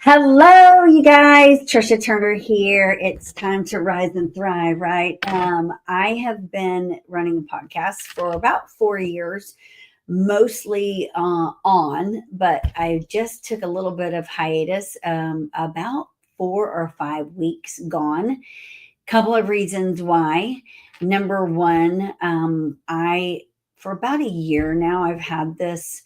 Hello, you guys. Tricia Turner here. It's time to rise and thrive, right? I have been running a podcast for about 4 years, mostly on, but I just took a little bit of hiatus, about 4 or 5 weeks gone. Couple of reasons why. Number one, for about a year now, I've had this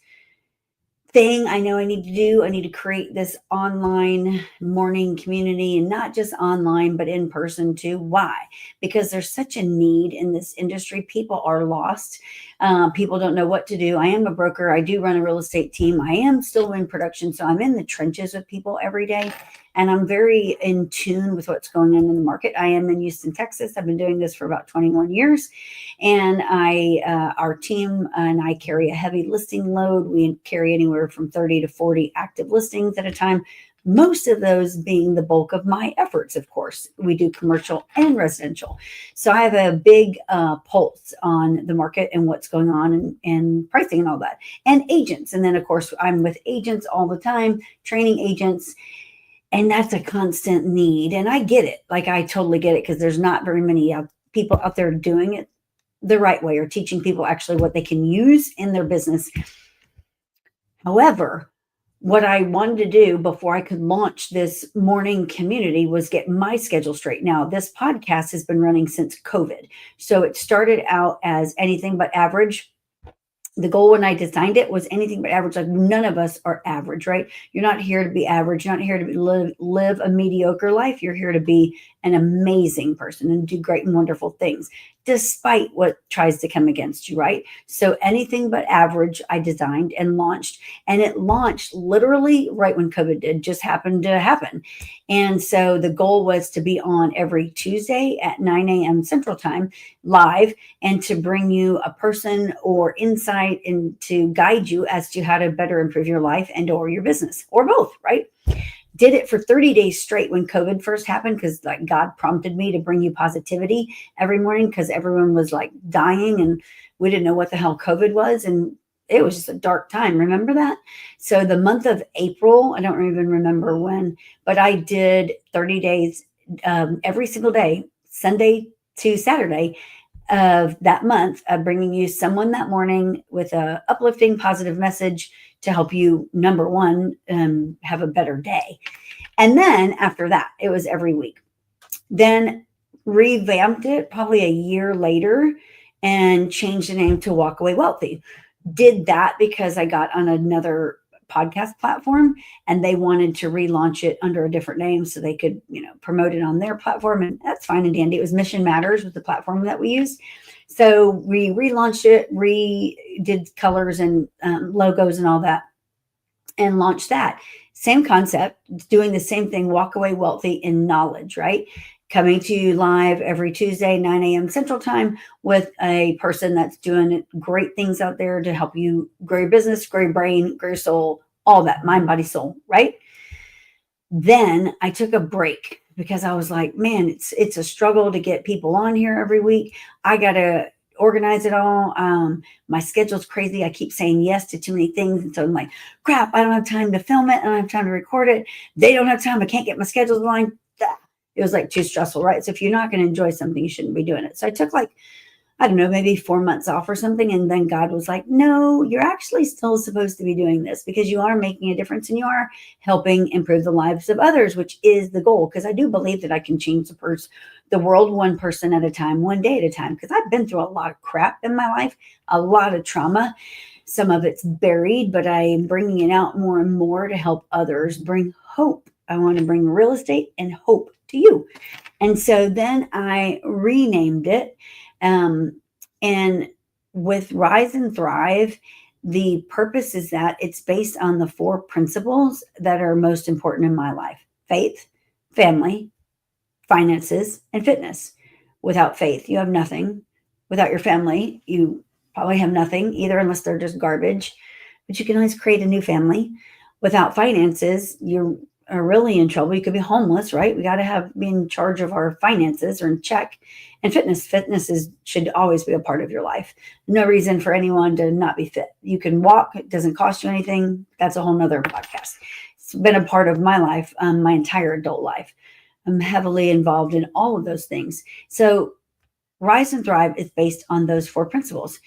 thing I know I need to do. I need to create this online morning community, and not just online, but in person too. Why? Because there's such a need in this industry. People are lost. People don't know what to do. I am a broker. I do run a real estate team. I am still in production. So I'm in the trenches with people every day. And I'm very in tune with what's going on in the market. I am in Houston, Texas. I've been doing this for about 21 years. And our team and I carry a heavy listing load. We carry anywhere from 30 to 40 active listings at a time. Most of those being the bulk of my efforts, of course. We do commercial and residential. So I have a big pulse on the market and what's going on and pricing and all that. And agents. And then, of course, I'm with agents all the time, training agents. And that's a constant need. And I get it. Like, I totally get it, because there's not very many people out there doing it the right way, or teaching people actually what they can use in their business. However, what I wanted to do before I could launch this morning community was get my schedule straight. Now, this podcast has been running since COVID. So it started out as anything but average. The goal when I designed it was anything but average. Like, none of us are average, right? You're not here to be average. You're not here to live a mediocre life. You're here to be an amazing person and do great and wonderful things, despite what tries to come against you, right? So anything but average, I designed and launched. And it launched literally right when COVID did, just happened to happen. And so the goal was to be on every Tuesday at 9 a.m. Central Time live, and to bring you a person or insight and to guide you as to how to better improve your life and or your business, or both, right? Did it for 30 days straight when COVID first happened, because like God prompted me to bring you positivity every morning, because everyone was like dying and we didn't know what the hell COVID was. And it was just a dark time. Remember that? So the month of April, I don't even remember when, but I did 30 days every single day, Sunday to Saturday of that month, of bringing you someone that morning with a uplifting, positive message to help you, number one, have a better day. And then after that, it was every week. Then revamped it probably a year later and changed the name to Walk Away Wealthy. Did that because I got on another podcast platform and they wanted to relaunch it under a different name so they could, promote it on their platform. And that's fine and dandy. It was Mission Matters with the platform that we used. So we relaunched it, redid colors and logos and all that, and launched that. Same concept, doing the same thing, Walk Away Wealthy in knowledge, right? Coming to you live every Tuesday, 9 a.m. Central Time, with a person that's doing great things out there to help you grow your business, grow your brain, grow your soul, all that, mind, body, soul, right? Then I took a break because I was like, man, it's a struggle to get people on here every week. I got to organize it all. My schedule's crazy. I keep saying yes to too many things. And so I'm like, crap, I don't have time to film it. I don't have time to record it. They don't have time. I can't get my schedule aligned. It was like too stressful, right? So if you're not going to enjoy something, you shouldn't be doing it. So I took maybe 4 months off or something. And then God was like, no, you're actually still supposed to be doing this, because you are making a difference and you are helping improve the lives of others, which is the goal. Because I do believe that I can change the world one person at a time, one day at a time. Because I've been through a lot of crap in my life, a lot of trauma. Some of it's buried, but I am bringing it out more and more to help others bring hope. I want to bring real estate and hope to you. And so then I renamed it. And with Rise and Thrive, the purpose is that it's based on the 4 principles that are most important in my life: faith, family, finances, and fitness. Without faith, you have nothing. Without your family, you probably have nothing either, unless they're just garbage, but you can always create a new family. Without finances, you're really in trouble. You could be homeless, right? We got to be in charge of our finances, or in check. And fitness should always be a part of your life. No reason for anyone to not be fit. You can walk. It doesn't cost you anything. That's a whole nother podcast. It's been a part of my life, my entire adult life. I'm heavily involved in all of those things. So Rise and Thrive is based on those 4 principles.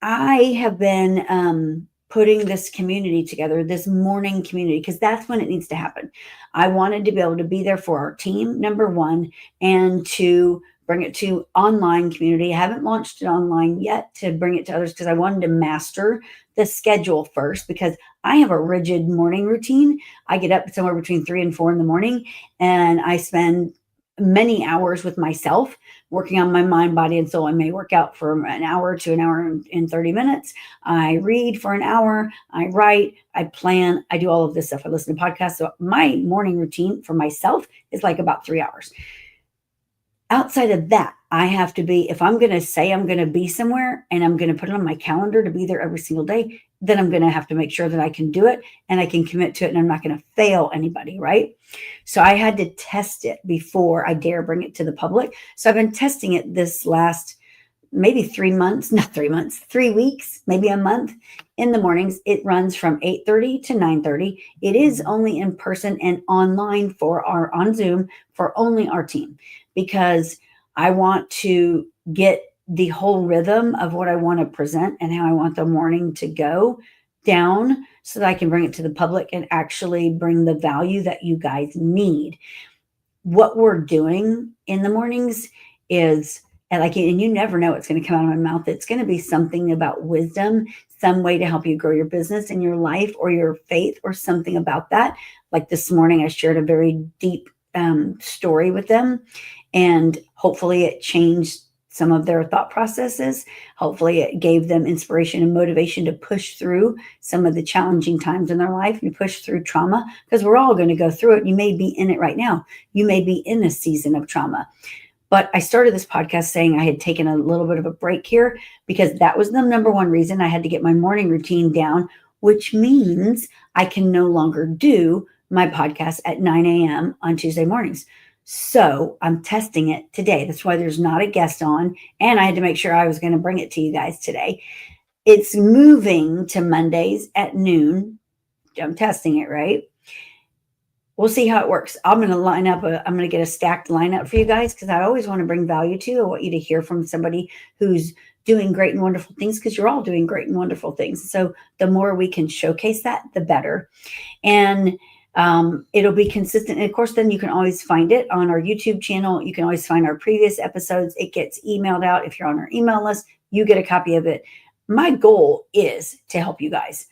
I have been putting this community together, this morning community, because that's when it needs to happen. I wanted to be able to be there for our team, number one, and to bring it to online community. I haven't launched it online yet to bring it to others because I wanted to master the schedule first, because I have a rigid morning routine. I get up somewhere between 3 and 4 in the morning, and I spend many hours with myself working on my mind, body, and soul. I may work out for an hour to an hour and 30 minutes. I read for an hour. I write. I plan. I do all of this stuff. I listen to podcasts. So my morning routine for myself is like about 3 hours. Outside of that, I have to be, if I'm going to say I'm going to be somewhere and I'm going to put it on my calendar to be there every single day, then I'm going to have to make sure that I can do it and I can commit to it and I'm not going to fail anybody, right? So I had to test it before I dare bring it to the public. So I've been testing it this last maybe 3 months, not 3 months, 3 weeks, maybe a month in the mornings. It runs from 8:30 to 9:30. It is only in person and online on Zoom for only our team, because I want to get the whole rhythm of what I want to present and how I want the morning to go down so that I can bring it to the public and actually bring the value that you guys need. What we're doing in the mornings is, and you never know what's going to come out of my mouth. It's going to be something about wisdom, some way to help you grow your business and your life or your faith or something about that. Like this morning, I shared a very deep story with them, and hopefully it changed some of their thought processes. Hopefully it gave them inspiration and motivation to push through some of the challenging times in their life. You push through trauma, because we're all going to go through it. You may be in it right now. You may be in a season of trauma. But I started this podcast saying I had taken a little bit of a break here because that was the number one reason I had to get my morning routine down, which means I can no longer do my podcast at 9 a.m. on Tuesday mornings. So I'm testing it today. That's why there's not a guest on. And I had to make sure I was going to bring it to you guys today. It's moving to Mondays at noon. I'm testing it, right? We'll see how it works. I'm going to get a stacked lineup for you guys, because I always want to bring value to you. I want you to hear from somebody who's doing great and wonderful things, because you're all doing great and wonderful things. So the more we can showcase that, the better. And it'll be consistent. And of course, then you can always find it on our YouTube channel. You can always find our previous episodes. It gets emailed out. If you're on our email list, you get a copy of it. My goal is to help you guys.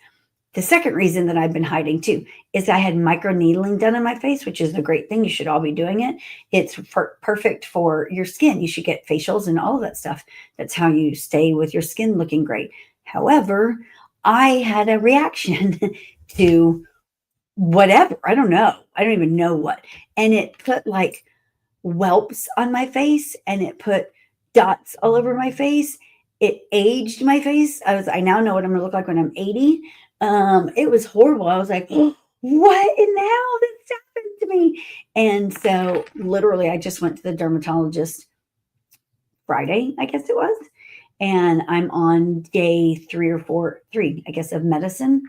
The second reason that I've been hiding too is I had micro needling done in my face, which is a great thing. You should all be doing it. It's perfect for your skin. You should get facials and all of that stuff. That's how you stay with your skin looking great. However, I had a reaction to whatever. I don't know. I don't even know what. And it put like whelps on my face, and it put dots all over my face. It aged my face. I now know what I'm going to look like when I'm 80. It was horrible. I was like, oh, what in the hell this happened to me? And so literally I just went to the dermatologist Friday, I guess it was. And I'm on day 3, I guess, of medicine.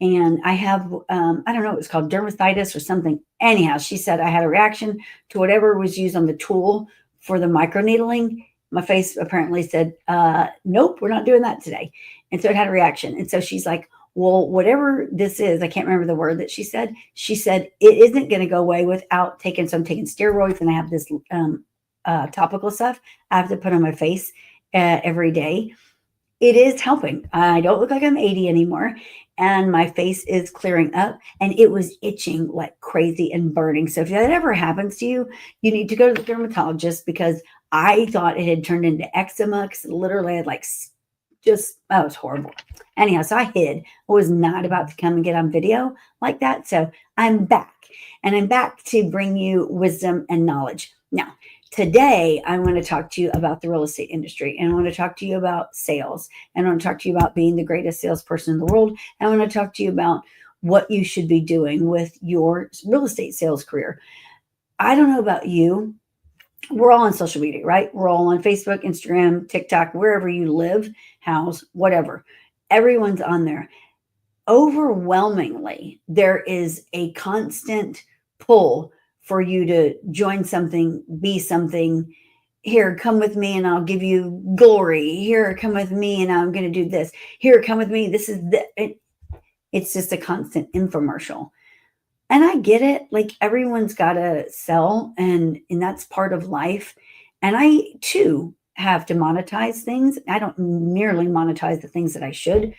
And I have, I don't know, it was called dermatitis or something. Anyhow, she said I had a reaction to whatever was used on the tool for the microneedling. My face apparently said, nope, we're not doing that today. And so it had a reaction. And so she's like, well, whatever this is, I can't remember the word that she said. She said, it isn't going to go away without taking, so I'm taking steroids, and I have this topical stuff I have to put on my face every day. It is helping. I don't look like I'm 80 anymore, and my face is clearing up, and it was itching like crazy and burning. So if that ever happens to you, you need to go to the dermatologist, because I thought it had turned into eczema, because literally I had like it was horrible. Anyhow, so I hid. I was not about to come and get on video like that. So I'm back, and I'm back to bring you wisdom and knowledge. Now, today, I want to talk to you about the real estate industry, and I want to talk to you about sales, and I want to talk to you about being the greatest salesperson in the world. And I want to talk to you about what you should be doing with your real estate sales career. I don't know about you. We're all on social media, right? We're all on Facebook, Instagram, TikTok, wherever you live, house, whatever. Everyone's on there. overwhelmingly, there is a constant pull for you to join something, be something. Here, come with me and I'll give you glory. Here, come with me and I'm going to do this. Here, come with me. This is it's just a constant infomercial. And I get it. Like everyone's got to sell and that's part of life. And I too have to monetize things. I don't merely monetize the things that I should.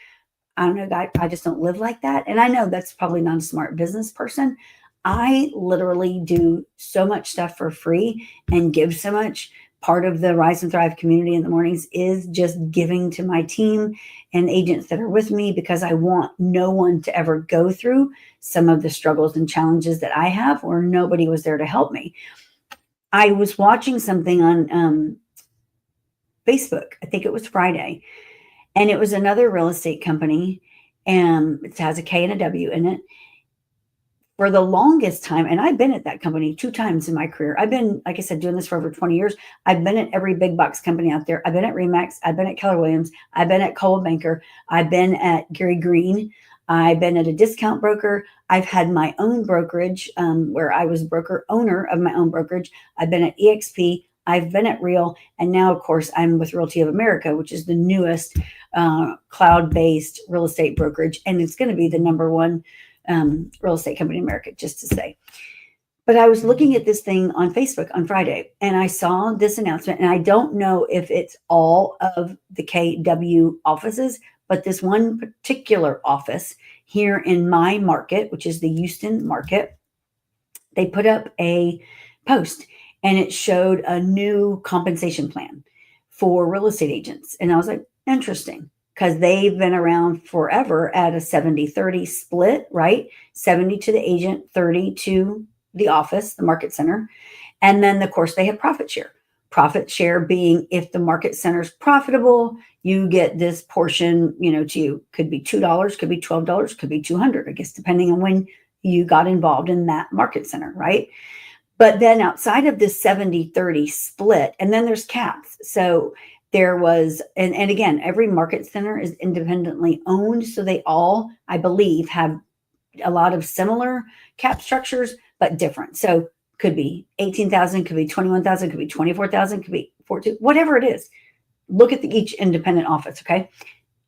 I don't know, I just don't live like that. And I know that's probably not a smart business person. I literally do so much stuff for free and give so much. Part of the Rise and Thrive community in the mornings is just giving to my team and agents that are with me because I want no one to ever go through some of the struggles and challenges that I have where nobody was there to help me. I was watching something on Facebook. I think it was Friday. And it was another real estate company, and it has a K and a W in it. For the longest time, and I've been at that company 2 times in my career. I've been, like I said, doing this for over 20 years. I've been at every big box company out there. I've been at Remax. I've been at Keller Williams. I've been at Coldwell Banker. I've been at Gary Green. I've been at a discount broker. I've had my own brokerage where I was broker owner of my own brokerage. I've been at EXP. I've been at Real. And now, of course, I'm with Realty of America, which is the newest cloud-based real estate brokerage. And it's going to be the number one real estate company in America, just to say. But I was looking at this thing on Facebook on Friday, and I saw this announcement, and I don't know if it's all of the KW offices, but this one particular office here in my market, which is the Houston market, they put up a post, and it showed a new compensation plan for real estate agents. And I was like, interesting, because they've been around forever at a 70-30 split, right? 70 to the agent, 30 to the office, the market center. And then, of course, they have profit share. Profit share being if the market center is profitable, you get this portion, to you. Could be $2, could be $12, could be $200, I guess, depending on when you got involved in that market center, right? But then outside of this 70-30 split, and then there's caps. So there was, and again, every market center is independently owned. So they all, I believe, have a lot of similar cap structures, but different. So could be 18,000, could be 21,000, could be 24,000, could be 14, whatever it is. Look at each independent office, okay?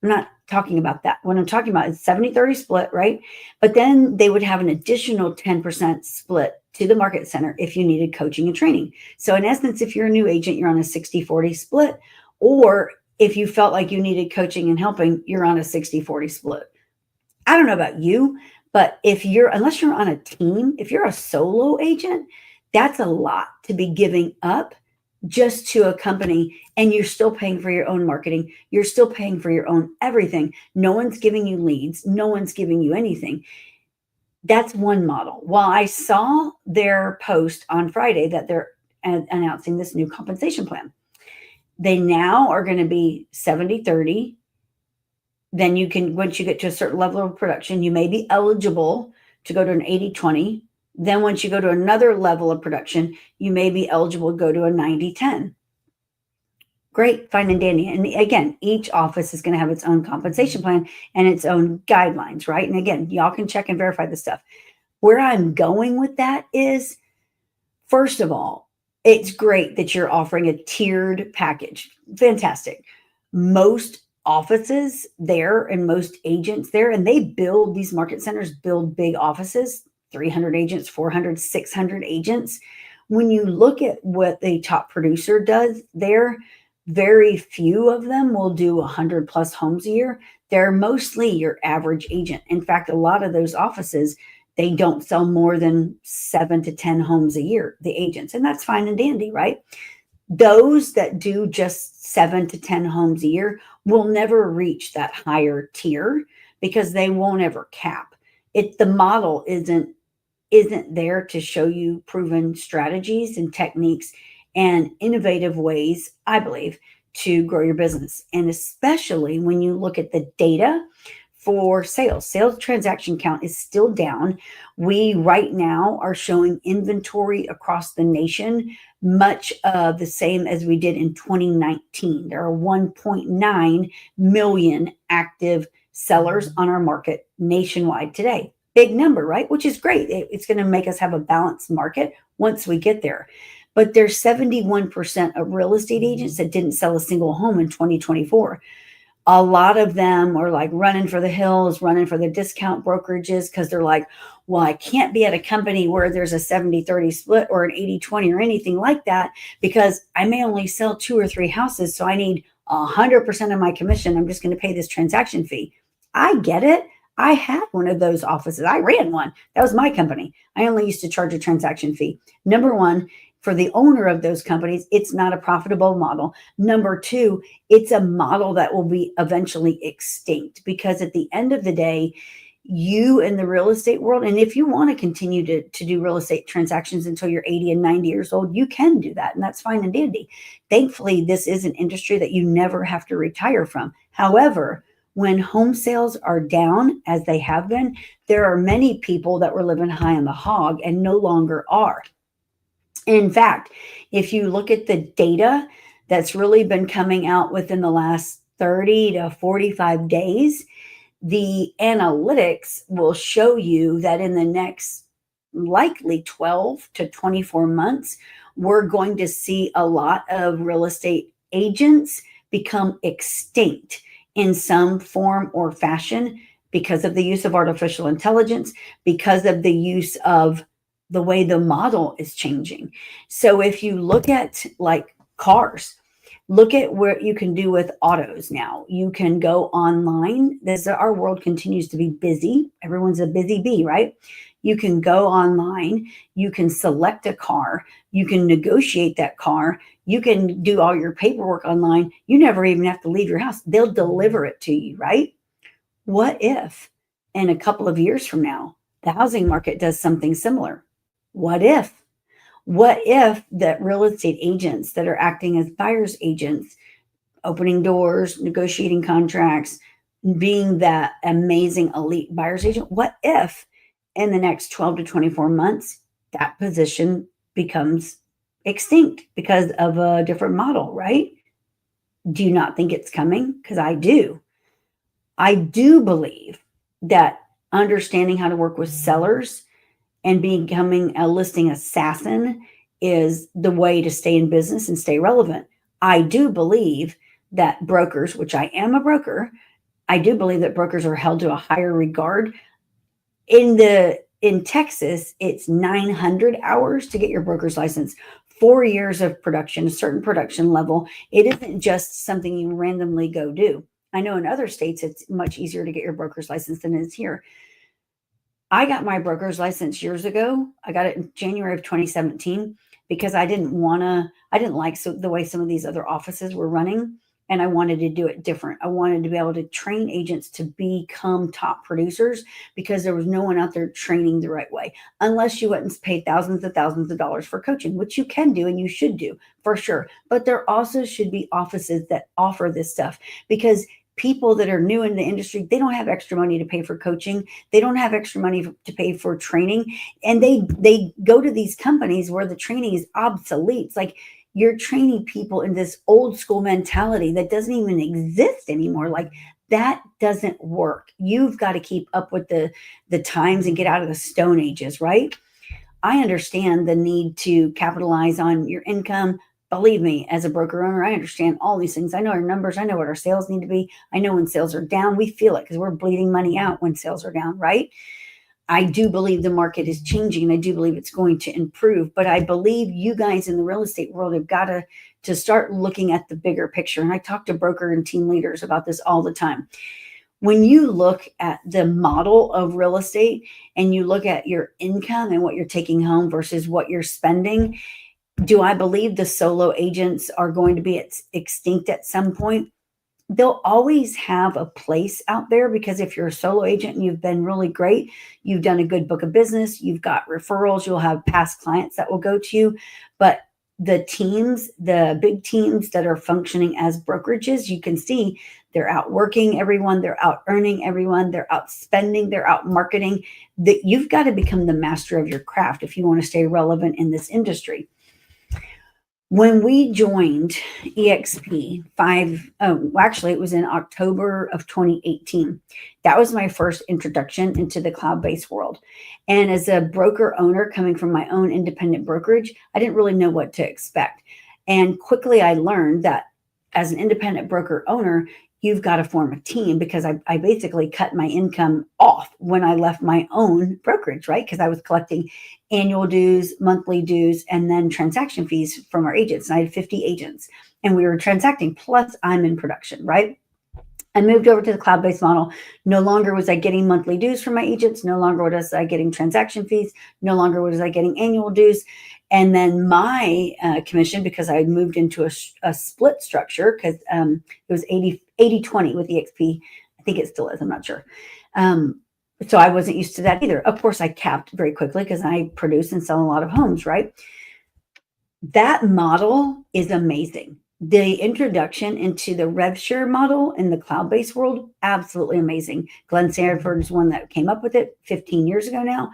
I'm not talking about that. What I'm talking about is 70-30 split, right? But then they would have an additional 10% split to the market center if you needed coaching and training. So in essence, if you're a new agent, you're on a 60-40 split. Or if you felt like you needed coaching and helping, you're on a 60-40 split. I don't know about you, but unless you're on a team, if you're a solo agent, that's a lot to be giving up just to a company, and you're still paying for your own marketing. You're still paying for your own everything. No one's giving you leads. No one's giving you anything. That's one model. Well, I saw their post on Friday that they're announcing this new compensation plan. They now are going to be 70-30. Then you can, once you get to a certain level of production, you may be eligible to go to an 80-20. Then once you go to another level of production, you may be eligible to go to a 90-10. Great, fine and dandy. And again, each office is going to have its own compensation plan and its own guidelines, right? And again, y'all can check and verify this stuff. Where I'm going with that is, first of all, it's great that you're offering a tiered package. Fantastic. Most offices there and most agents there, and they build, these market centers build big offices, 300 agents, 400, 600 agents. When you look at what the top producer does there, very few of them will do 100 plus homes a year. They're mostly your average agent. In fact, a lot of those offices, they don't sell more than 7 to 10 homes a year, the agents, and that's fine and dandy, right? Those that do just 7 to 10 homes a year will never reach that higher tier because they won't ever cap it. The model isn't there to show you proven strategies and techniques and innovative ways, I believe, to grow your business. And especially when you look at the data for sales transaction count is still down. We right now are showing inventory across the nation much the same as we did in 2019. There are 1.9 million active sellers on our market nationwide today. Big number, right? Which is great. It's going to make us have a balanced market once we get there. But there's 71% of real estate agents that didn't sell a single home in 2024. A lot of them are like running for the hills, running for the discount brokerages because they're like, well, I can't be at a company where there's a 70-30 split or an 80-20 or anything like that because I may only sell 2 or 3 houses. So I need 100% of my commission. I'm just going to pay this transaction fee. I get it. I had one of those offices. I ran one. That was my company. I only used to charge a transaction fee. Number one, for the owner of those companies, it's not a profitable model. Number two, it's a model that will be eventually extinct because at the end of the day, you in the real estate world, and if you want to continue to do real estate transactions until you're 80 and 90 years old, you can do that, and that's fine and dandy. Thankfully, this is an industry that you never have to retire from. However, when home sales are down, as they have been, there are many people that were living high on the hog and no longer are. In fact, if you look at the data that's really been coming out within the last 30 to 45 days, the analytics will show you that in the next likely 12 to 24 months, we're going to see a lot of real estate agents become extinct in some form or fashion because of the use of artificial intelligence, because of the use of the way the model is changing. So if you look at like cars, look at what you can do with autos now. You can go online. Our world continues to be busy. Everyone's a busy bee, right? You can go online. You can select a car. You can negotiate that car. You can do all your paperwork online. You never even have to leave your house. They'll deliver it to you, right? What if in a couple of years from now, the housing market does something similar? What if that real estate agents that are acting as buyer's agents, opening doors, negotiating contracts, being that amazing elite buyer's agent, what if in the next 12 to 24 months, that position becomes extinct because of a different model, right? Do you not think it's coming? Because I do. I do believe that understanding how to work with sellers and becoming a listing assassin is the way to stay in business and stay relevant. I do believe that brokers, which I am a broker, I do believe that brokers are held to a higher regard. In Texas, it's 900 hours to get your broker's license, 4 years of production, a certain production level. It isn't just something you randomly go do. I know in other states, it's much easier to get your broker's license than it is here. I got my broker's license years ago. I got it in January of 2017 because I didn't like the way some of these other offices were running, and I wanted to do it different. I wanted to be able to train agents to become top producers because there was no one out there training the right way, unless you went and paid thousands of dollars for coaching, which you can do and you should do for sure. But there also should be offices that offer this stuff because people that are new in the industry, they don't have extra money to pay for coaching. They don't have extra money to pay for training. And they go to these companies where the training is obsolete. It's like you're training people in this old school mentality that doesn't even exist anymore. Like that doesn't work. You've got to keep up with the times and get out of the Stone Ages, right? I understand the need to capitalize on your income. Believe me, as a broker owner, I understand all these things. I know our numbers. I know what our sales need to be. I know when sales are down, we feel it because we're bleeding money out when sales are down, right? I do believe the market is changing. And I do believe it's going to improve. But I believe you guys in the real estate world have got to start looking at the bigger picture. And I talk to broker and team leaders about this all the time. When you look at the model of real estate and you look at your income and what you're taking home versus what you're spending, do I believe the solo agents are going to be extinct at some point? They'll always have a place out there because if you're a solo agent and you've been really great, you've done a good book of business, you've got referrals, you'll have past clients that will go to you. But the teams, the big teams that are functioning as brokerages, you can see they're out working everyone, they're out earning everyone, they're out spending, they're out marketing. You've got to become the master of your craft if you want to stay relevant in this industry. When we joined EXP actually it was in October of 2018. That was my first introduction into the cloud-based world. And as a broker owner coming from my own independent brokerage, I didn't really know what to expect. And quickly I learned that as an independent broker owner, you've got to form a team, because I basically cut my income off when I left my own brokerage, right? Because I was collecting annual dues, monthly dues, and then transaction fees from our agents. And I had 50 agents and we were transacting, plus I'm in production, right? I moved over to the cloud-based model. No longer was I getting monthly dues from my agents. No longer was I getting transaction fees. No longer was I getting annual dues. And then my commission, because I moved into a split structure, because it was 80-20 with EXP. I think it still is. I'm not sure. So I wasn't used to that either. Of course, I capped very quickly because I produce and sell a lot of homes, right? That model is amazing. The introduction into the rev share model in the cloud-based world, absolutely amazing. Glenn Sanford is one that came up with it 15 years ago now.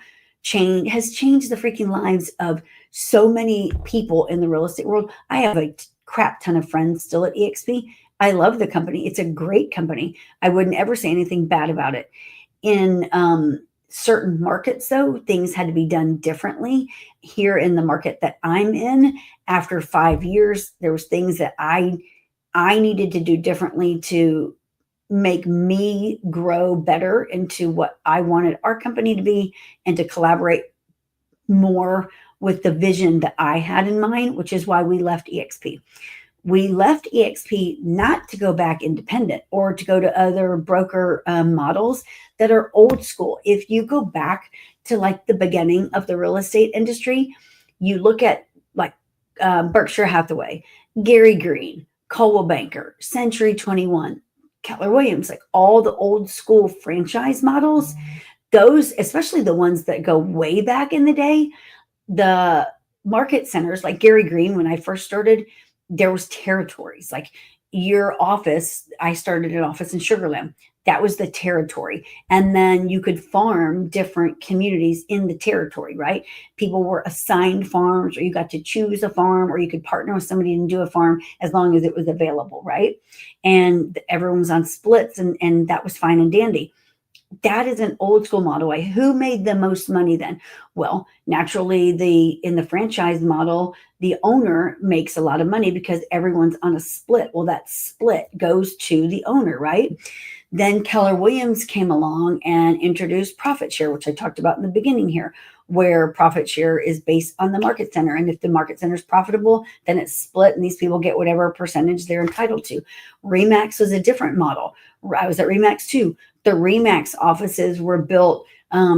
Has changed the freaking lives of so many people in the real estate world. I have a crap ton of friends still at EXP. I love the company. It's a great company. I wouldn't ever say anything bad about it. In certain markets, though, things had to be done differently. Here in the market that I'm in, after 5 years, there was things that I needed to do differently to make me grow better into what I wanted our company to be, and to collaborate more with the vision that I had in mind, which is why we left EXP. We left EXP not to go back independent or to go to other broker models that are old school. If you go back to like the beginning of the real estate industry, you look at like Berkshire Hathaway, Gary Green, Coldwell Banker, Century 21, Keller Williams, like all the old school franchise models, those, especially the ones that go way back in the day, the market centers like Gary Green, when I first started, there was territories. Like your office, I started an office in Sugar Land. That was the territory. And then you could farm different communities in the territory, right? People were assigned farms, or you got to choose a farm, or you could partner with somebody and do a farm as long as it was available, right? And everyone was on splits, and that was fine and dandy. That is an old school model. Who made the most money then? Well, naturally, in the franchise model, the owner makes a lot of money because everyone's on a split. Well, that split goes to the owner, right? Then Keller Williams came along and introduced profit share, which I talked about in the beginning here, where profit share is based on the market center. And if the market center is profitable, then it's split and these people get whatever percentage they're entitled to. RE/MAX was a different model. I was at RE/MAX too. The RE/MAX offices were built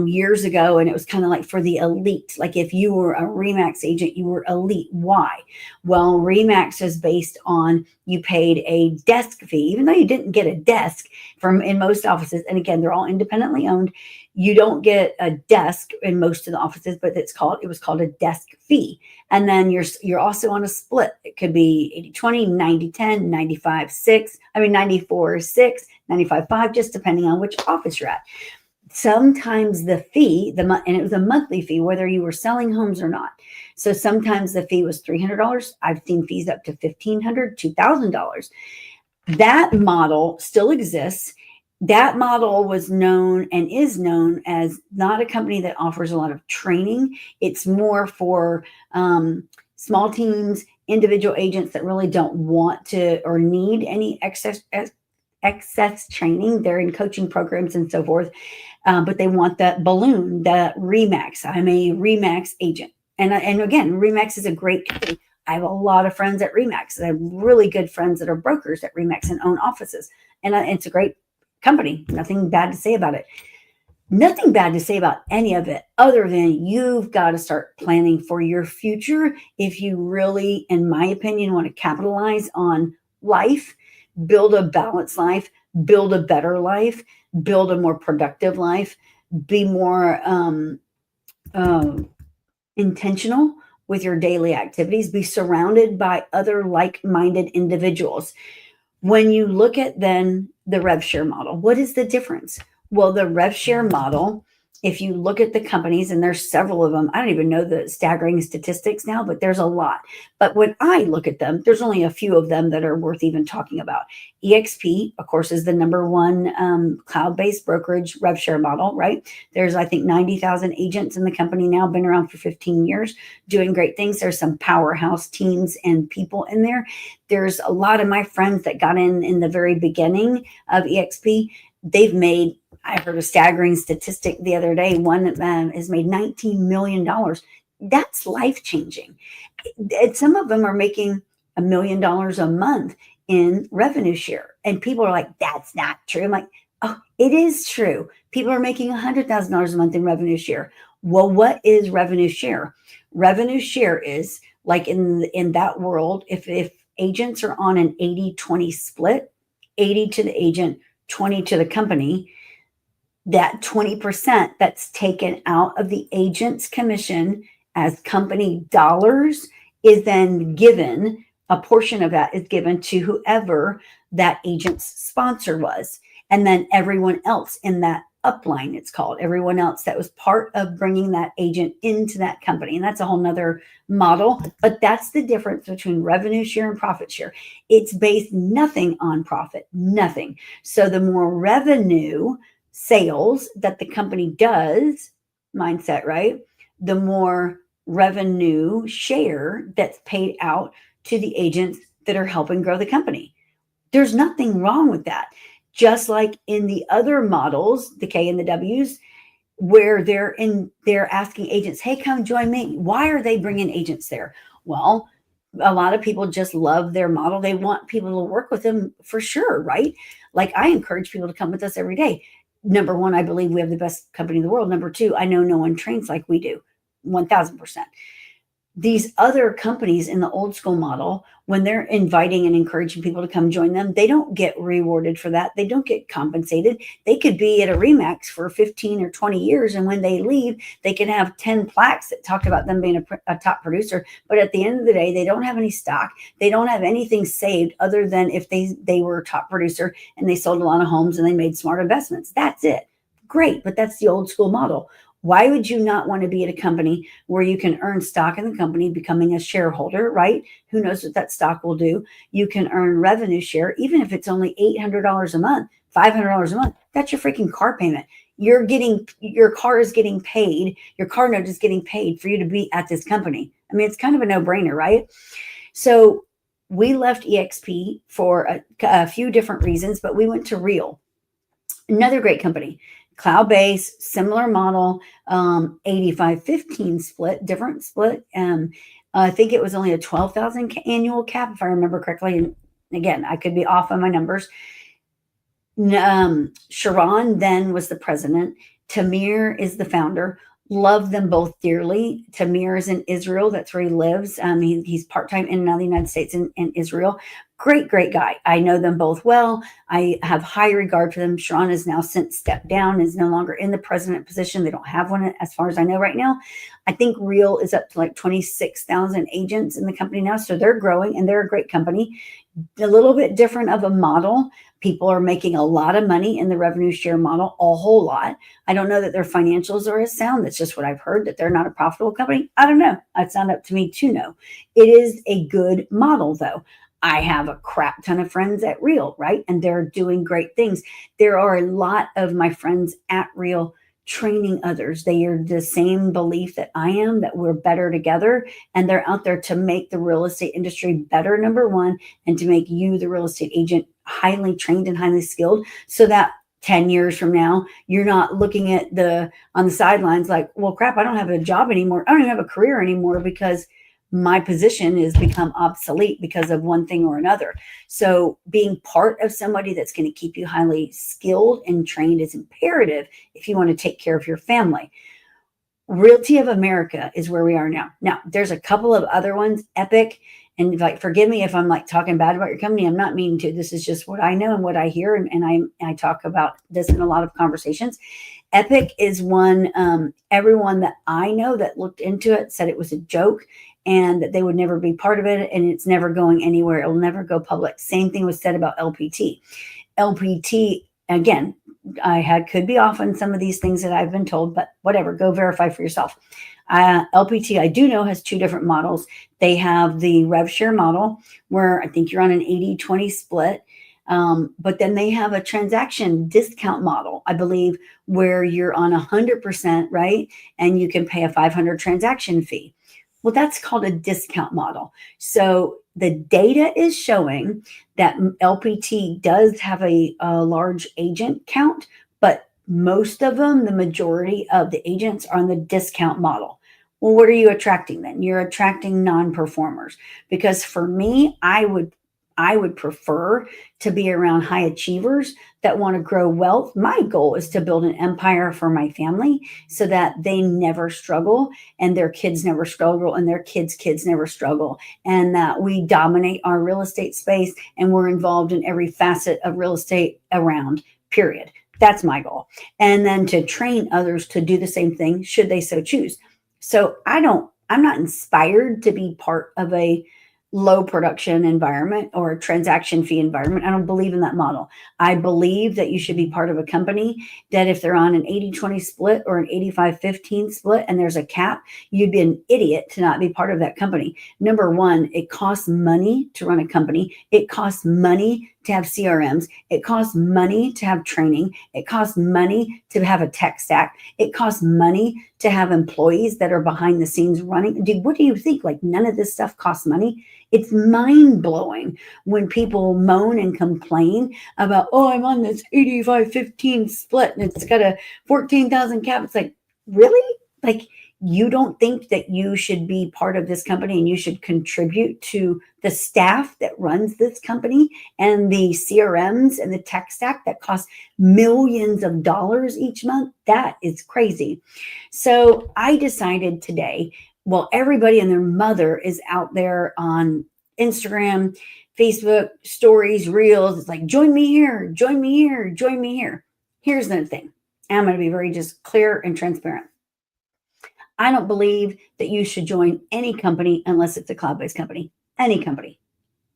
years ago, and it was kind of like for the elite. Like if you were a RE/MAX agent, you were elite. Why? Well, RE/MAX is based on you paid a desk fee, even though you didn't get a desk in most offices. And again, they're all independently owned. You don't get a desk in most of the offices, but it was called a desk fee. And then you're also on a split. It could be 80-20, 90-10, 95-6, 94-6, 95-5, just depending on which office you're at. Sometimes the fee, and it was a monthly fee, whether you were selling homes or not. So sometimes the fee was $300. I've seen fees up to $1,500, $2,000. That model still exists. That model was known and is known as not a company that offers a lot of training. It's more for small teams, individual agents that really don't want to or need any excess training. They're in coaching programs and so forth, but they want that balloon, that RE/MAX. I'm a RE/MAX agent. And again, RE/MAX is a great company. I have a lot of friends at RE/MAX. I have really good friends that are brokers at RE/MAX and own offices. And it's a great company. Nothing bad to say about it. Nothing bad to say about any of it, other than you've got to start planning for your future if you really, in my opinion, want to capitalize on life, build a balanced life, build a better life, build a more productive life, be more intentional with your daily activities, be surrounded by other like-minded individuals. When you look at then the rev share model, what is the difference? Well, the rev share model if you look at the companies, and there's several of them, I don't even know the staggering statistics now, but there's a lot. But when I look at them, there's only a few of them that are worth even talking about. EXP, of course, is the number one cloud-based brokerage rev share model, right? There's, I think, 90,000 agents in the company now, been around for 15 years, doing great things. There's some powerhouse teams and people in there. There's a lot of my friends that got in the very beginning of EXP. They've made, I heard a staggering statistic the other day. One has made $19 million. That's life-changing. Some of them are making $1 million a month in revenue share. And people are like, that's not true. I'm like, oh, it is true. People are making $100,000 a month in revenue share. Well, what is revenue share? Revenue share is like in that world, if agents are on an 80-20 split, 80 to the agent, 20 to the company, that 20% that's taken out of the agent's commission as company dollars is then given, a portion of that is given to whoever that agent's sponsor was. And then everyone else in that upline, it's called, everyone else that was part of bringing that agent into that company. And that's a whole nother model, but that's the difference between revenue share and profit share. It's based nothing on profit, nothing. So the more revenue sales that the company does, mindset, right? The more revenue share that's paid out to the agents that are helping grow the company. There's nothing wrong with that. Just like in the other models, the K and the W's, where they're asking agents, hey, come join me. Why are they bringing agents there? Well, a lot of people just love their model. They want people to work with them for sure, right? Like I encourage people to come with us every day. Number one, I believe we have the best company in the world. Number two, I know no one trains like we do, 1,000%. These other companies in the old school model, when they're inviting and encouraging people to come join them, they don't get rewarded for that. They don't get compensated. They could be at a Remax for 15 or 20 years. And when they leave, they can have 10 plaques that talk about them being a top producer. But at the end of the day, they don't have any stock. They don't have anything saved other than if they were a top producer and they sold a lot of homes and they made smart investments. That's it. Great. But that's the old school model. Why would you not want to be at a company where you can earn stock in the company, becoming a shareholder, right? Who knows what that stock will do? You can earn revenue share, even if it's only $800 a month, $500 a month. That's your freaking car payment. Your car is getting paid. Your car note is getting paid for you to be at this company. I mean, it's kind of a no-brainer, right? So we left EXP for a few different reasons, but we went to Real, another great company. Cloud-based, similar model, 85-15 split, different split. I think it was only a 12,000 annual cap, if I remember correctly. And again, I could be off on my numbers. Sharon then was the president. Tamir is the founder. Love them both dearly. Tamir is in Israel. That's where he lives. He's part-time in and out of the United States and Israel. Great guy. I know them both well. I have high regard for them. Sharon has now since stepped down, is no longer in the president position. They don't have one as far as I know right now. I think Real is up to like 26,000 agents in the company now. So they're growing and they're a great company. A little bit different of a model. People are making a lot of money in the revenue share model, a whole lot. I don't know that their financials are as sound. That's just what I've heard, that they're not a profitable company. I don't know. It's not up to me to know. It is a good model though. I have a crap ton of friends at Real, right? And they're doing great things. There are a lot of my friends at Real training others. They are the same belief that I am, that we're better together. And they're out there to make the real estate industry better, number one, and to make you, the real estate agent, highly trained and highly skilled, so that 10 years from now, you're not looking at on the sidelines like, well, crap, I don't have a job anymore. I don't even have a career anymore because my position has become obsolete because of one thing or another. So being part of somebody that's going to keep you highly skilled and trained is imperative if you want to take care of your family. Realty of America is where we are now. Now, there's a couple of other ones, Epic, and like, forgive me if I'm like talking bad about your company. I'm not meaning to. This is just what I know and what I hear, and I talk about this in a lot of conversations. Epic is one, everyone that I know that looked into it said it was a joke and that they would never be part of it, and it's never going anywhere. It will never go public. Same thing was said about LPT. LPT, again, could be off on some of these things that I've been told, but whatever, go verify for yourself. LPT, I do know, has two different models. They have the rev share model where I think you're on an 80-20 split. But then they have a transaction discount model, I believe, where you're on 100%, right? And you can pay a 500 transaction fee. Well, that's called a discount model. So the data is showing that LPT does have a large agent count, but most of them, the majority of the agents are on the discount model. Well, what are you attracting then? You're attracting non-performers, because for me, I would prefer to be around high achievers that want to grow wealth. My goal is to build an empire for my family so that they never struggle and their kids never struggle and their kids' never struggle, and that we dominate our real estate space and we're involved in every facet of real estate around, period. That's my goal. And then to train others to do the same thing should they so choose. So I'm not inspired to be part of a low production environment or a transaction fee environment. I don't believe in that model. I believe that you should be part of a company that if they're on an 80-20 split or an 85-15 split and there's a cap, you'd be an idiot to not be part of that company. Number one, it costs money to run a company. It costs money to have CRMs. It costs money to have training. It costs money to have a tech stack. It costs money to have employees that are behind the scenes running. Dude, what do you think? Like, none of this stuff costs money? It's mind blowing when people moan and complain about, oh, I'm on this 85-15 split and it's got a 14,000 cap. It's like, really? Like, you don't think that you should be part of this company and you should contribute to the staff that runs this company and the CRMs and the tech stack that costs millions of dollars each month? That is crazy. So I decided today, well, everybody and their mother is out there on Instagram, Facebook, stories, reels. It's like, join me here, join me here, join me here. Here's the thing. I'm going to be very just clear and transparent. I don't believe that you should join any company unless it's a cloud-based company. Any company.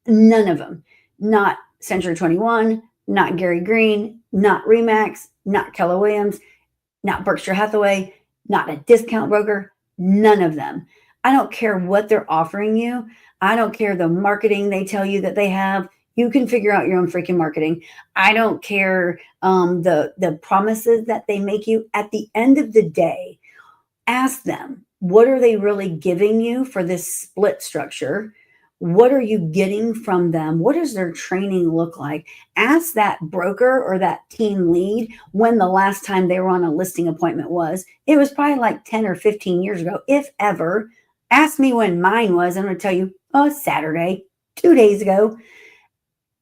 None of them. Not Century 21, not Gary Green, not Remax, not Keller Williams, not Berkshire Hathaway, not a discount broker. None of them. I don't care what they're offering you. I don't care the marketing they tell you that they have. You can figure out your own freaking marketing. I don't care the promises that they make you. At the end of the day, ask them, what are they really giving you for this split structure? What are you getting from them? What does their training look like? Ask that broker or that team lead when the last time they were on a listing appointment was. It was probably like 10 or 15 years ago, if ever. Ask me when mine was. I'm going to tell you, Saturday, 2 days ago.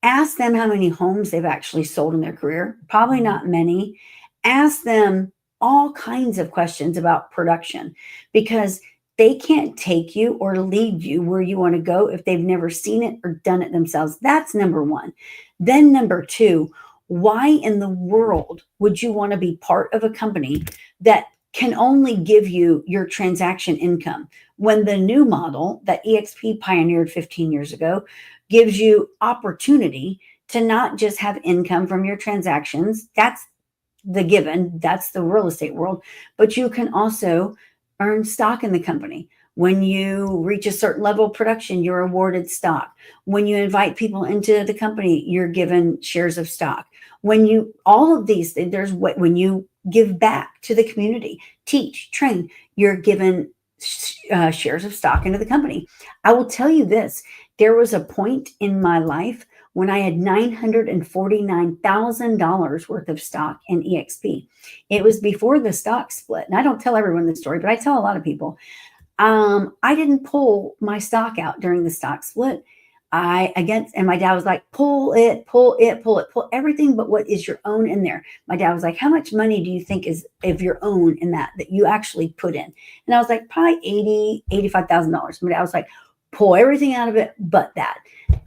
Ask them how many homes they've actually sold in their career. Probably not many. Ask them all kinds of questions about production, because they can't take you or lead you where you want to go if they've never seen it or done it themselves. That's number one. Then number two, why in the world would you want to be part of a company that can only give you your transaction income when the new model that EXP pioneered 15 years ago gives you opportunity to not just have income from your transactions? That's the given, that's the real estate world, but you can also earn stock in the company. When you reach a certain level of production, you're awarded stock. When you invite people into the company, you're given shares of stock. All of these things, when you give back to the community, teach, train, you're given shares of stock into the company. I will tell you this, there was a point in my life when I had $949,000 worth of stock in EXP. It was before the stock split. And I don't tell everyone this story, but I tell a lot of people. I didn't pull my stock out during the stock split. And my dad was like, pull everything but what is your own in there. My dad was like, how much money do you think is of your own in that you actually put in? And I was like, probably $85,000. My dad was like, pull everything out of it but that.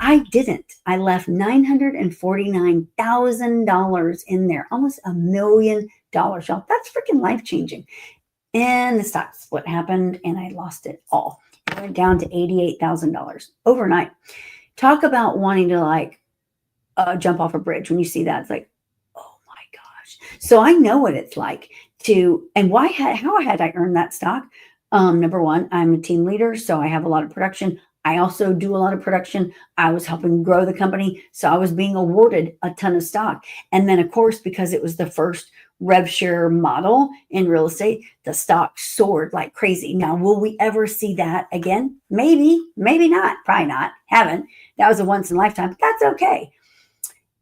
I didn't. I left $949,000 in there, almost $1 million, y'all. That's freaking life-changing. And the stock split happened and I lost it all. It went down to $88,000 overnight. Talk about wanting to jump off a bridge. When you see that, it's like, oh my gosh. So I know what it's like and how had I earned that stock? Number one, I'm a team leader, so I have a lot of production. I also do a lot of production. I was helping grow the company, so I was being awarded a ton of stock. And then, of course, because it was the first rev share model in real estate, the stock soared like crazy. Now, will we ever see that again? Maybe, maybe not, probably not. Haven't. That was a once in a lifetime, but that's okay.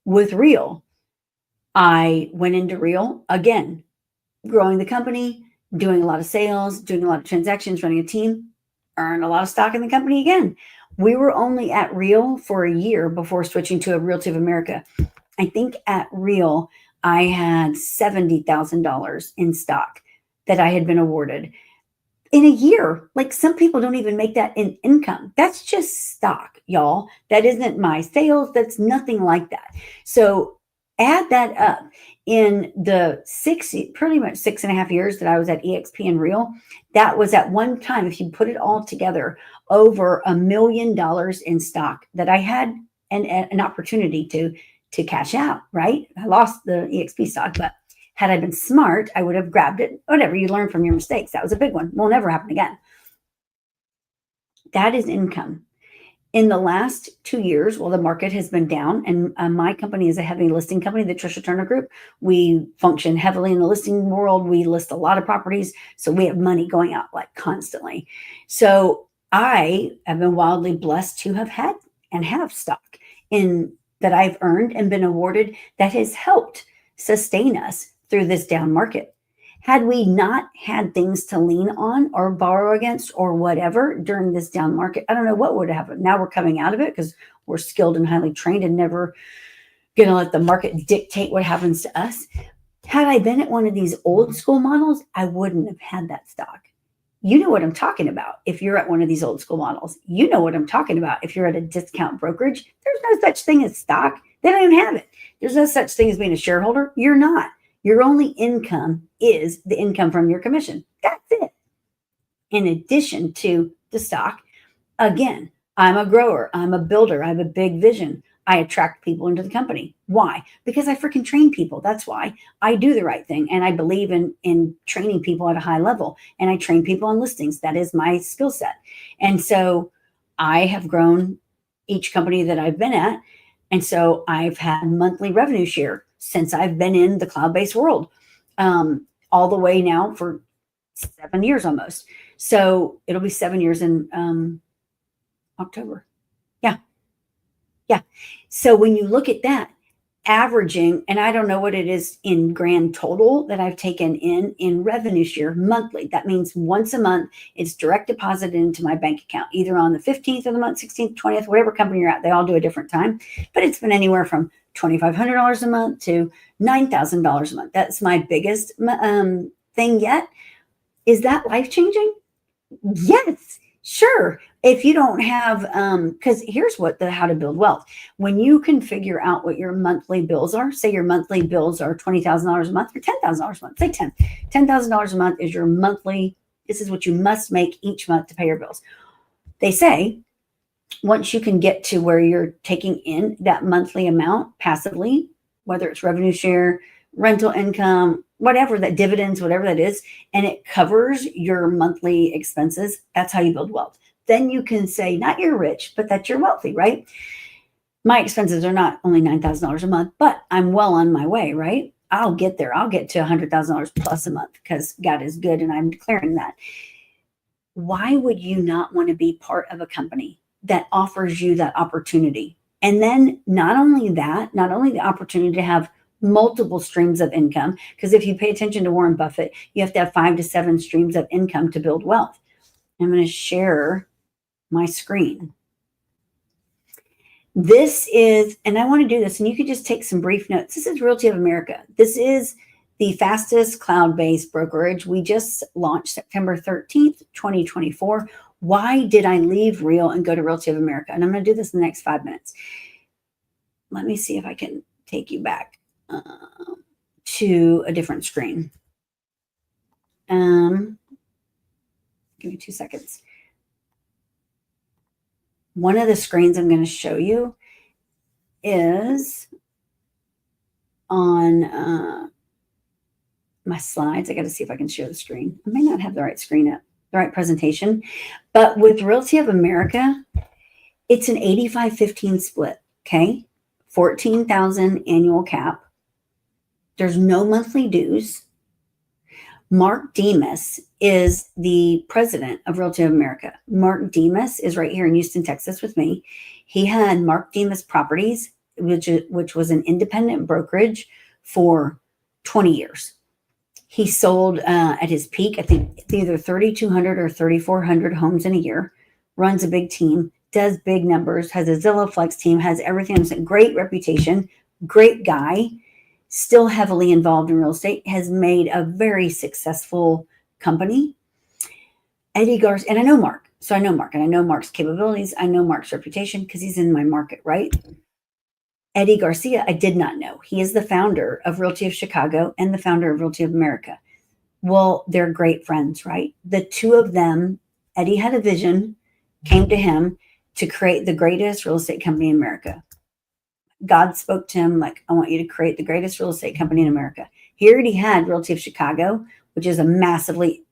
With Real, I went into Real again, growing the company, doing a lot of sales, doing a lot of transactions, running a team, earned a lot of stock in the company again. We were only at Real for a year before switching to a Realty of America. I think at Real, I had $70,000 in stock that I had been awarded in a year. Like, some people don't even make that in income. That's just stock, y'all. That isn't my sales. That's nothing like that. So add that up. In the pretty much 6.5 years that I was at EXP and Real, that was at one time, if you put it all together, over $1 million in stock that I had an opportunity to cash out, right? I lost the EXP stock, but had I been smart, I would have grabbed it. Whatever, you learn from your mistakes. That was a big one. Will never happen again. That is income. In the last 2 years, while the market has been down, and my company is a heavy listing company, the Tricia Turner Group, we function heavily in the listing world. We list a lot of properties, so we have money going out like constantly. So I have been wildly blessed to have had and have stock in that I've earned and been awarded that has helped sustain us through this down market. Had we not had things to lean on or borrow against or whatever during this down market, I don't know what would have happened. Now we're coming out of it because we're skilled and highly trained and never going to let the market dictate what happens to us. Had I been at one of these old school models, I wouldn't have had that stock. You know what I'm talking about. If you're at one of these old school models, you know what I'm talking about. If you're at a discount brokerage, there's no such thing as stock. They don't even have it. There's no such thing as being a shareholder. You're not. Your only income is the income from your commission. That's it. In addition to the stock, again, I'm a grower. I'm a builder. I have a big vision. I attract people into the company. Why? Because I freaking train people. That's why. I do the right thing. And I believe in training people at a high level. And I train people on listings. That is my skill set. And so I have grown each company that I've been at. And so I've had monthly revenue share since I've been in the cloud-based world, all the way now for 7 years almost. So it'll be 7 years in October. Yeah. Yeah. So when you look at that, averaging, and I don't know what it is in grand total that I've taken in revenue share monthly. That means once a month, it's direct deposited into my bank account, either on the 15th of the month, 16th, 20th, whatever company you're at. They all do a different time, but it's been anywhere from $2,500 a month to $9,000 a month. That's my biggest thing yet. Is that life-changing? Yes, sure. If you don't have, because here's how to build wealth. When you can figure out what your monthly bills are, say your monthly bills are $20,000 a month or $10,000 a month, say $10,000 a month is your monthly. This is what you must make each month to pay your bills. They say once you can get to where you're taking in that monthly amount passively, whether it's revenue share, rental income, whatever that, dividends, whatever that is, and it covers your monthly expenses, that's how you build wealth. Then you can say, not you're rich, but that you're wealthy, right? My expenses are not only $9,000 a month, but I'm well on my way, right? I'll get there. I'll get to $100,000 plus a month because God is good and I'm declaring that. Why would you not want to be part of a company that offers you that opportunity? And then not only the opportunity to have multiple streams of income, because if you pay attention to Warren Buffett, you have to have 5 to 7 streams of income to build wealth. I'm going to share my screen. This is, and I want to do this, and you could just take some brief notes. This is Realty of America. This is the fastest cloud-based brokerage. We just launched September 13th, 2024. Why did I leave Real and go to Realty of America? And I'm going to do this in the next 5 minutes. Let me see if I can take you back to a different screen. Give me 2 seconds. One of the screens I'm going to show you is on my slides. I got to see if I can share the screen. I may not have the right screen up, the right presentation. But with Realty of America, it's an 85-15 split, okay? 14,000 annual cap. There's no monthly dues. Mark Demas is the president of Realty of America. Mark Demas is right here in Houston, Texas with me. He had Mark Demas Properties, which was an independent brokerage for 20 years. He sold at his peak, I think either 3,200 or 3,400 homes in a year, runs a big team, does big numbers, has a Zillow Flex team, has everything. It's a great reputation, great guy, still heavily involved in real estate, has made a very successful company. Eddie Garcia, and I know Mark. So I know Mark, and I know Mark's capabilities. I know Mark's reputation because he's in my market, right? Eddie Garcia, I did not know. He is the founder of Realty of Chicago and the founder of Realty of America. Well, they're great friends, right? The two of them, Eddie had a vision, came to him to create the greatest real estate company in America. God spoke to him like, I want you to create the greatest real estate company in America. He already had Realty of Chicago, which is a massively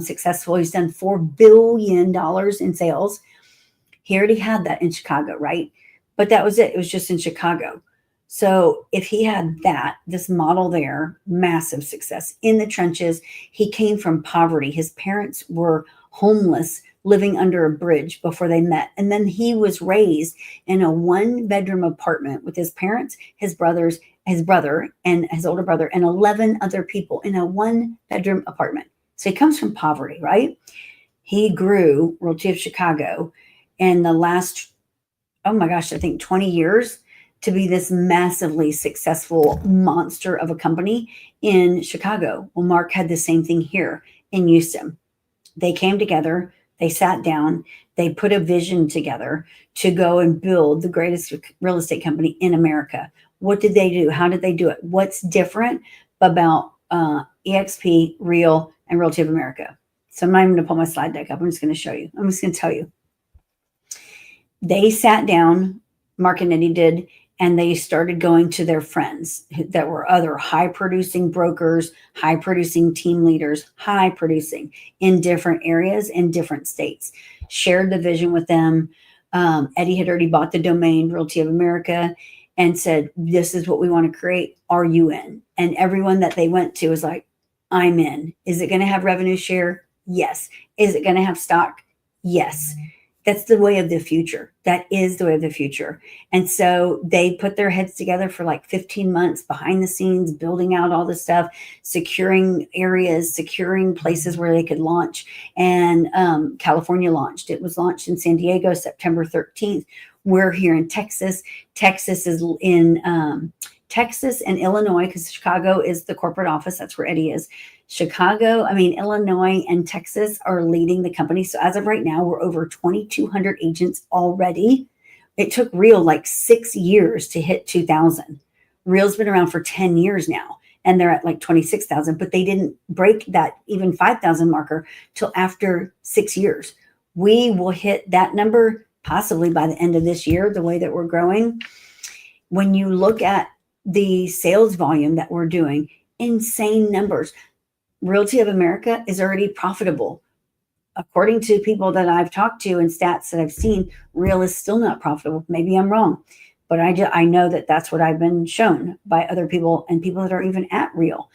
successful. He's done $4 billion in sales. He already had that in Chicago, right? But that was it. It was just in Chicago. So if he had this model there, massive success in the trenches. He came from poverty. His parents were homeless, living under a bridge before they met. And then he was raised in a 1-bedroom apartment with his parents, his brother, and his older brother, and 11 other people in a 1-bedroom apartment. So he comes from poverty, right? He grew Realty of Chicago in the last, oh my gosh, I think 20 years to be this massively successful monster of a company in Chicago. Well, Mark had the same thing here in Houston. They came together, they sat down, they put a vision together to go and build the greatest real estate company in America. What did they do? How did they do it? What's different about EXP, Real, and Realty of America? So I'm not even going to pull my slide deck up. I'm just going to show you. I'm just going to tell you. They sat down, Mark and Eddie did, and they started going to their friends that were other high-producing brokers, high-producing team leaders, high-producing in different areas in different states. Shared the vision with them. Eddie had already bought the domain, Realty of America, and said, this is what we want to create. Are you in? And everyone that they went to was like, I'm in. Is it going to have revenue share? Yes. Is it going to have stock? Yes. That's the way of the future. That is the way of the future. And so they put their heads together for like 15 months behind the scenes, building out all this stuff, securing areas, securing places where they could launch. And California launched. It was launched in San Diego, September 13th. We're here in Texas. Texas is in Texas and Illinois, because Chicago is the corporate office. That's where Eddie is. Illinois and Texas are leading the company. So as of right now, we're over 2,200 agents already. It took Real like 6 years to hit 2,000. Real's been around for 10 years now, and they're at like 26,000, but they didn't break that even 5,000 marker till after 6 years. We will hit that number possibly by the end of this year, the way that we're growing. When you look at the sales volume that we're doing, insane numbers. Realty of America is already profitable. According to people that I've talked to and stats that I've seen, Real is still not profitable. Maybe I'm wrong, but I know that that's what I've been shown by other people and people that are even at Real.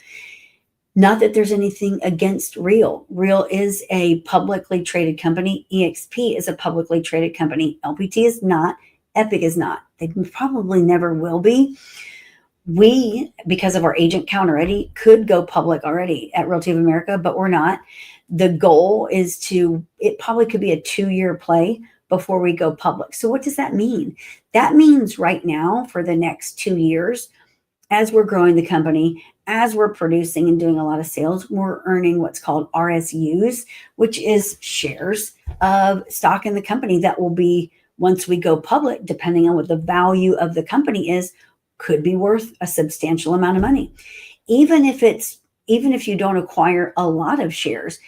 Not that there's anything against Real. Real is a publicly traded company. EXP is a publicly traded company. LPT is not. Epic is not. They probably never will be. We, because of our agent count already, could go public already at Realty of America, but we're not. The goal is it probably could be a 2-year play before we go public. So what does that mean? That means right now for the next 2 years, as we're growing the company, as we're producing and doing a lot of sales, we're earning what's called RSUs, which is shares of stock in the company that will be, once we go public, depending on what the value of the company is, could be worth a substantial amount of money. Even if you don't acquire a lot of shares,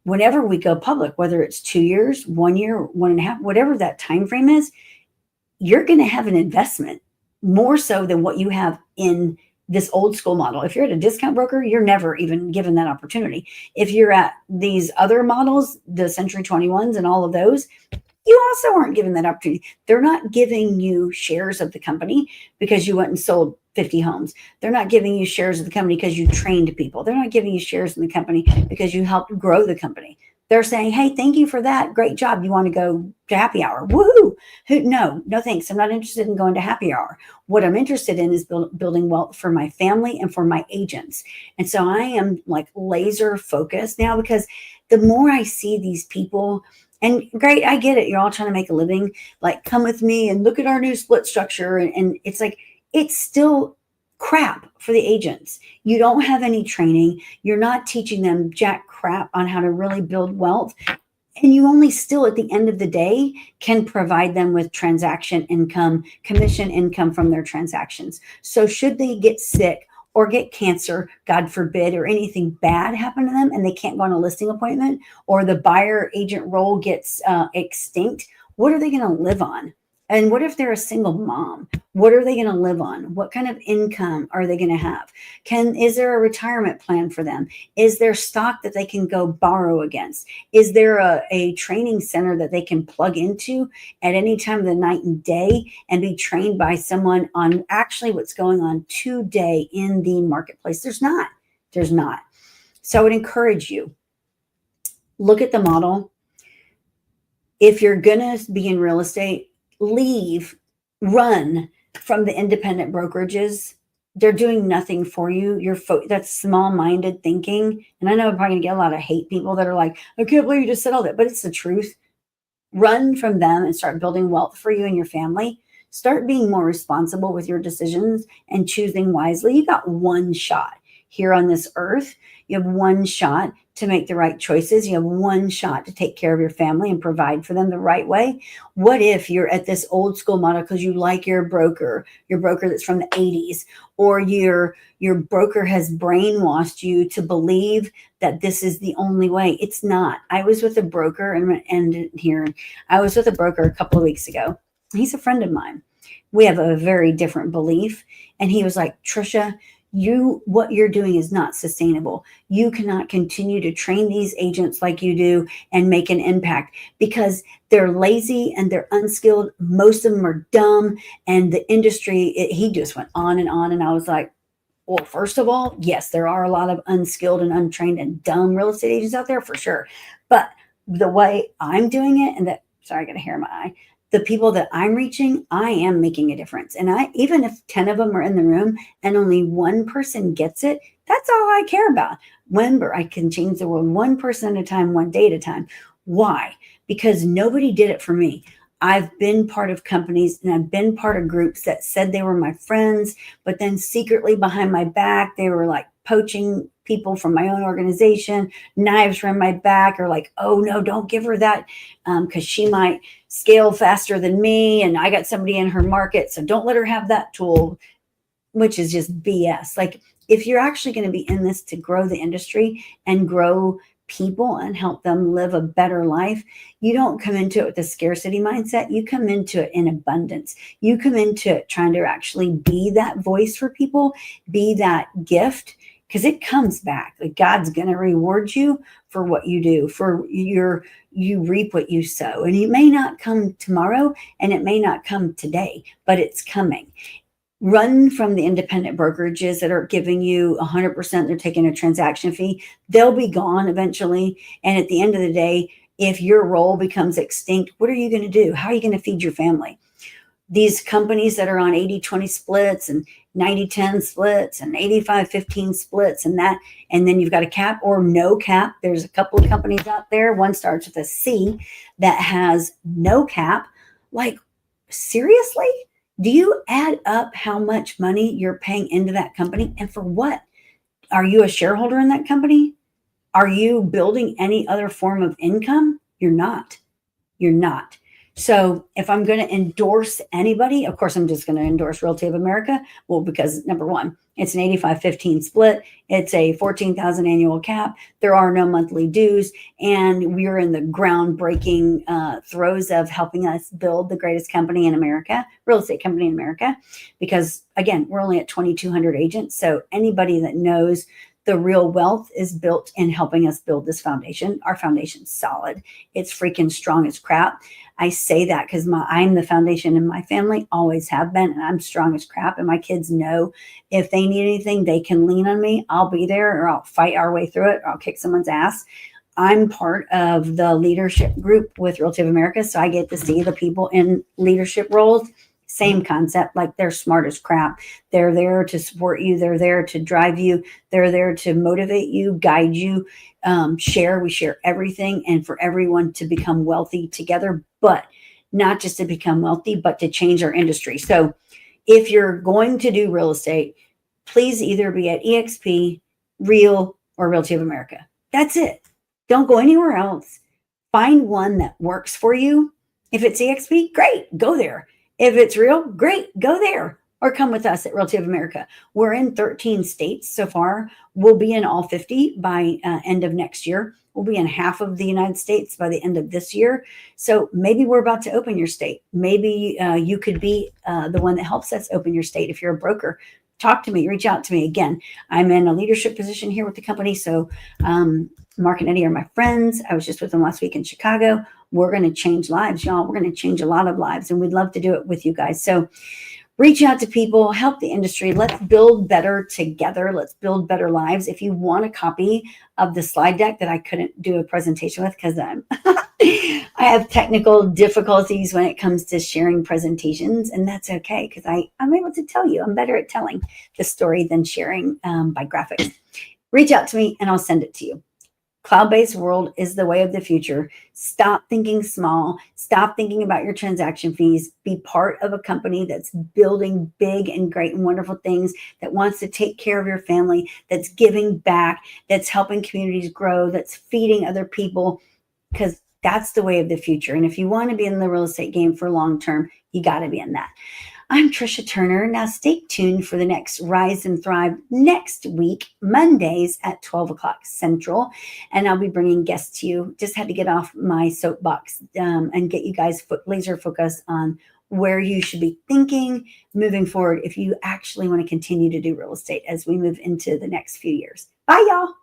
whenever we go public, whether it's 2 years, 1 year, 1.5, whatever that time frame is, you're going to have an investment more so than what you have in this old school model. If you're at a discount broker, you're never even given that opportunity. If you're at these other models, the Century 21s and all of those, you also aren't given that opportunity. They're not giving you shares of the company because you went and sold 50 homes. They're not giving you shares of the company because you trained people. They're not giving you shares in the company because you helped grow the company. They're saying, hey, thank you for that. Great job. You want to go to happy hour? Woohoo. No, thanks. I'm not interested in going to happy hour. What I'm interested in is building wealth for my family and for my agents. And so I am like laser focused now, because the more I see these people, and great, I get it, you're all trying to make a living, like come with me and look at our new split structure. And it's like, it's still crap for the agents. You don't have any training. You're not teaching them jack crap on how to really build wealth. And you only still, at the end of the day, can provide them with transaction income, commission income from their transactions. So should they get sick or get cancer, God forbid, or anything bad happen to them and they can't go on a listing appointment, or the buyer agent role gets extinct, what are they going to live on? And what if they're a single mom? What are they going to live on? What kind of income are they going to have? Is there a retirement plan for them? Is there stock that they can go borrow against? Is there a training center that they can plug into at any time of the night and day and be trained by someone on actually what's going on today in the marketplace? There's not. So I would encourage you, look at the model. If you're going to be in real estate, run from the independent brokerages. They're doing nothing for you. That's small-minded thinking. And I know I'm probably going to get a lot of hate people that are like, I can't believe you just said all that, but it's the truth. Run from them and start building wealth for you and your family. Start being more responsible with your decisions and choosing wisely. You got one shot here on this earth. You have one shot to make the right choices. You have one shot to take care of your family and provide for them the right way. What if you're at this old school model because you like your broker that's from the 80s, or your broker has brainwashed you to believe that this is the only way? It's not. I was with a broker I was with a broker a couple of weeks ago. He's a friend of mine. We have a very different belief. And he was like, Tricia, what you're doing is not sustainable. You cannot continue to train these agents like you do and make an impact, because they're lazy and they're unskilled. Most of them are dumb, and the industry, he just went on. And I was like, well, first of all, yes, there are a lot of unskilled and untrained and dumb real estate agents out there for sure. But the way I'm doing it, sorry, I got a hair in my eye. The people that I'm reaching, I am making a difference. And even if 10 of them are in the room and only one person gets it, that's all I care about. Remember, I can change the world one person at a time, one day at a time. Why? Because nobody did it for me. I've been part of companies and I've been part of groups that said they were my friends, but then secretly behind my back, they were like poaching people from my own organization, knives from my back, or like, oh no, don't give her that because she might scale faster than me and I got somebody in her market, so don't let her have that tool, which is just BS. Like, if you're actually going to be in this to grow the industry and grow people and help them live a better life, you don't come into it with a scarcity mindset. You come into it in abundance. You come into it trying to actually be that voice for people, be that gift, because it comes back. Like, God's going to reward you for what you do, you reap what you sow. And it may not come tomorrow and it may not come today, but it's coming. Run from the independent brokerages that are giving you 100%. They're taking a transaction fee. They'll be gone eventually. And at the end of the day, if your role becomes extinct, what are you going to do? How are you going to feed your family? These companies that are on 80-20 splits and 90-10 splits and 85-15 splits and then you've got a cap or no cap. There's a couple of companies out there. One starts with a C that has no cap. Like, seriously? Do you add up how much money you're paying into that company? And for what? Are you a shareholder in that company? Are you building any other form of income? You're not. So if I'm going to endorse anybody, of course, I'm just going to endorse Realty of America. Well, because number one, it's an 85-15 split. It's a 14,000 annual cap. There are no monthly dues. And we are in the groundbreaking throes of helping us build the greatest company in America, real estate company in America. Because again, we're only at 2,200 agents. So anybody that knows the real wealth is built in helping us build this foundation. Our foundation's solid. It's freaking strong as crap. I say that because I'm the foundation in my family, always have been, and I'm strong as crap. And my kids know if they need anything, they can lean on me. I'll be there, or I'll fight our way through it, or I'll kick someone's ass. I'm part of the leadership group with Realty of America, so I get to see the people in leadership roles. Same concept, like they're smart as crap. They're there to support you. They're there to drive you. They're there to motivate you, guide you, share. We share everything, and for everyone to become wealthy together, but not just to become wealthy, but to change our industry. So if you're going to do real estate, please either be at EXP, Real, or Realty of America. That's it. Don't go anywhere else. Find one that works for you. If it's EXP, great, go there. If it's Real, great, go there. Or come with us at Realty of America. We're in 13 states so far. We'll be in all 50 by end of next year. We'll be in half of the United States by the end of this year. So maybe we're about to open your state. Maybe you could be the one that helps us open your state. If you're a broker, talk to me, reach out to me. Again, I'm in a leadership position here with the company. So Mark and Eddie are my friends. I was just with them last week in Chicago. We're going to change lives, y'all. We're going to change a lot of lives, and we'd love to do it with you guys. So reach out to people, help the industry. Let's build better together. Let's build better lives. If you want a copy of the slide deck that I couldn't do a presentation with because I have technical difficulties when it comes to sharing presentations, and that's okay because I'm able to tell you. I'm better at telling the story than sharing by graphics. Reach out to me and I'll send it to you. Cloud-based world is the way of the future. Stop thinking small. Stop thinking about your transaction fees. Be part of a company that's building big and great and wonderful things, that wants to take care of your family, that's giving back, that's helping communities grow, that's feeding other people, because that's the way of the future. And if you want to be in the real estate game for long term, you got to be in that. I'm Tricia Turner. Now stay tuned for the next Rise and Thrive next week, Mondays at 12 o'clock Central. And I'll be bringing guests to you. Just had to get off my soapbox and get you guys laser focused on where you should be thinking moving forward if you actually want to continue to do real estate as we move into the next few years. Bye, y'all.